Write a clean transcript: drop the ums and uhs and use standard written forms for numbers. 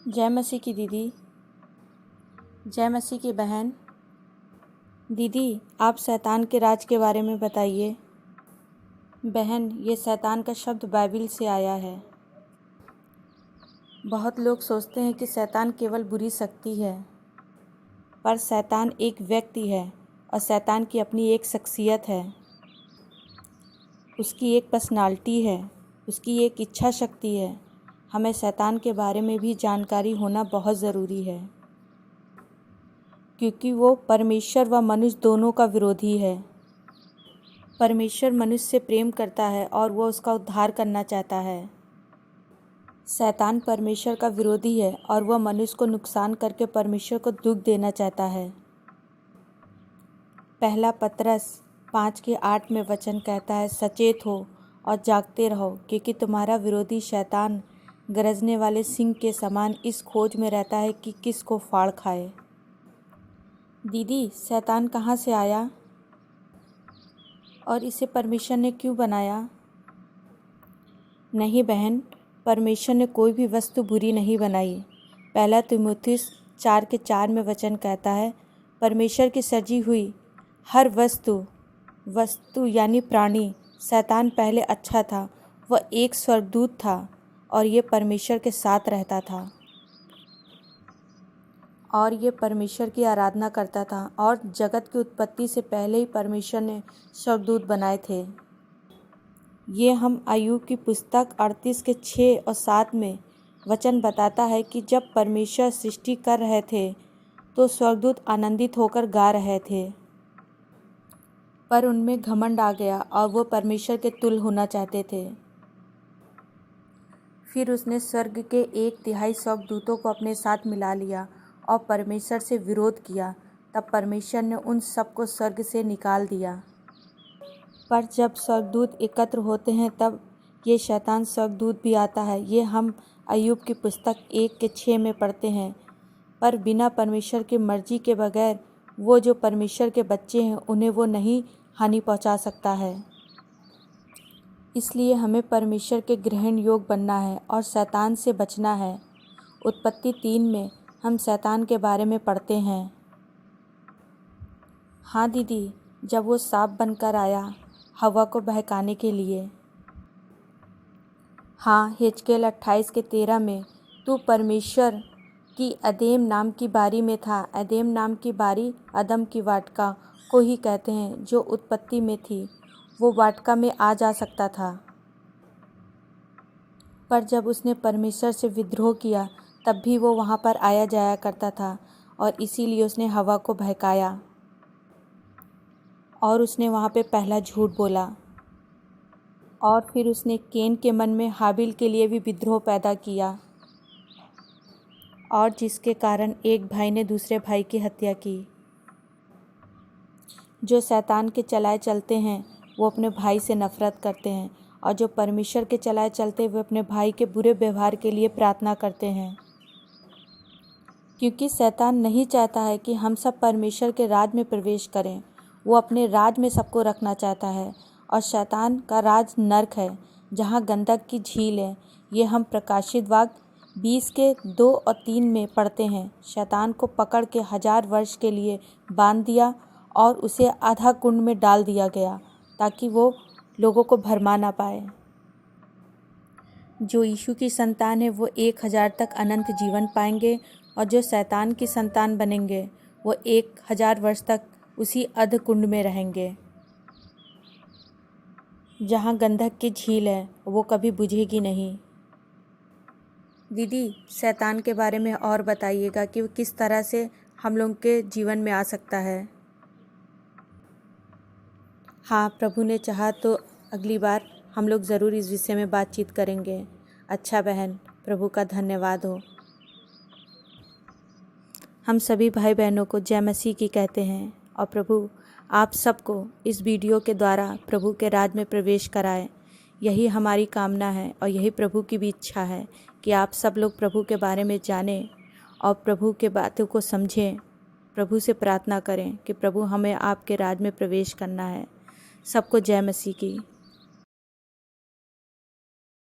जय मसीह की दीदी। जय मसीह की बहन। दीदी, आप शैतान के राज के बारे में बताइए। बहन, ये शैतान का शब्द बाइबिल से आया है। बहुत लोग सोचते हैं कि शैतान केवल बुरी शक्ति है, पर शैतान एक व्यक्ति है और शैतान की अपनी एक शख्सियत है। उसकी एक पर्सनालिटी है, उसकी एक इच्छा शक्ति है। हमें शैतान के बारे में भी जानकारी होना बहुत ज़रूरी है, क्योंकि वो परमेश्वर व मनुष्य दोनों का विरोधी है। परमेश्वर मनुष्य से प्रेम करता है और वो उसका उद्धार करना चाहता है। शैतान परमेश्वर का विरोधी है और वह मनुष्य को नुकसान करके परमेश्वर को दुख देना चाहता है। पहला पतरस 5:8 में वचन कहता है, सचेत हो और जागते रहो, क्योंकि तुम्हारा विरोधी शैतान गरजने वाले सिंह के समान इस खोज में रहता है कि किसको फाड़ खाए। दीदी, शैतान कहाँ से आया और इसे परमेश्वर ने क्यों बनाया? नहीं बहन, परमेश्वर ने कोई भी वस्तु बुरी नहीं बनाई। पहला तीमुथियुस 4:4 में वचन कहता है, परमेश्वर की सजी हुई हर वस्तु यानी प्राणी, शैतान पहले अच्छा था। वह एक स्वर्गदूत था और ये परमेश्वर के साथ रहता था और ये परमेश्वर की आराधना करता था, और जगत की उत्पत्ति से पहले ही परमेश्वर ने स्वर्गदूत बनाए थे। ये हम अय्यूब की पुस्तक 38 के 6 और 7 में वचन बताता है कि जब परमेश्वर सृष्टि कर रहे थे तो स्वर्गदूत आनंदित होकर गा रहे थे, पर उनमें घमंड आ गया और वो परमेश्वर के तुल्य होना चाहते थे। फिर उसने स्वर्ग के 1/3 स्वर्गदूतों को अपने साथ मिला लिया और परमेश्वर से विरोध किया। तब परमेश्वर ने उन सबको स्वर्ग से निकाल दिया। पर जब स्वर्गदूत एकत्र होते हैं तब ये शैतान स्वर्गदूत भी आता है। ये हम अय्यूब की पुस्तक 1:6 में पढ़ते हैं। पर बिना परमेश्वर की मर्जी के बगैर वो जो परमेश्वर के बच्चे हैं उन्हें वो नहीं हानि पहुंचा सकता है। इसलिए हमें परमेश्वर के ग्रहण योग बनना है और शैतान से बचना है। उत्पत्ति 3 में हम शैतान के बारे में पढ़ते हैं। हाँ दीदी, जब वो सांप बनकर आया हवा को बहकाने के लिए। हाँ, हिजकेल 28:13 में, तू परमेश्वर की अदेम नाम की बारी में था। अदेम नाम की बारी अदम की वाटिका को ही कहते हैं, जो उत्पत्ति में थी। वो वाटिका में आ जा सकता था, पर जब उसने परमेश्वर से विद्रोह किया तब भी वो वहाँ पर आया जाया करता था, और इसीलिए उसने हवा को बहकाया और उसने वहाँ पे पहला झूठ बोला। और फिर उसने केन के मन में हाबिल के लिए भी विद्रोह पैदा किया, और जिसके कारण एक भाई ने दूसरे भाई की हत्या की। जो शैतान के चलाए चलते हैं वो अपने भाई से नफरत करते हैं, और जो परमेश्वर के चलाए चलते वे अपने भाई के बुरे व्यवहार के लिए प्रार्थना करते हैं। क्योंकि शैतान नहीं चाहता है कि हम सब परमेश्वर के राज में प्रवेश करें। वो अपने राज में सबको रखना चाहता है, और शैतान का राज नर्क है, जहाँ गंधक की झील है। ये हम प्रकाशित वाक्य 20:2 और 3 में पढ़ते हैं। शैतान को पकड़ के 1000 वर्ष के लिए बांध दिया और उसे आधा कुंड में डाल दिया गया, ताकि वो लोगों को भरमा ना पाए। जो यीशु की संतान है वो 1000 तक अनंत जीवन पाएंगे, और जो शैतान की संतान बनेंगे वो 1000 वर्ष तक उसी अध कुंड में रहेंगे, जहाँ गंधक की झील है, वो कभी बुझेगी नहीं। दीदी, शैतान के बारे में और बताइएगा कि वो किस तरह से हम लोग के जीवन में आ सकता है। हाँ, प्रभु ने चाहा तो अगली बार हम लोग ज़रूर इस विषय में बातचीत करेंगे। अच्छा बहन, प्रभु का धन्यवाद हो। हम सभी भाई बहनों को जय मसीह की कहते हैं, और प्रभु आप सबको इस वीडियो के द्वारा प्रभु के राज में प्रवेश कराए। यही हमारी कामना है और यही प्रभु की भी इच्छा है कि आप सब लोग प्रभु के बारे में जानें और प्रभु के बातों को समझें। प्रभु से प्रार्थना करें कि प्रभु हमें आपके राज में प्रवेश करना है। सबको जय मसीह की।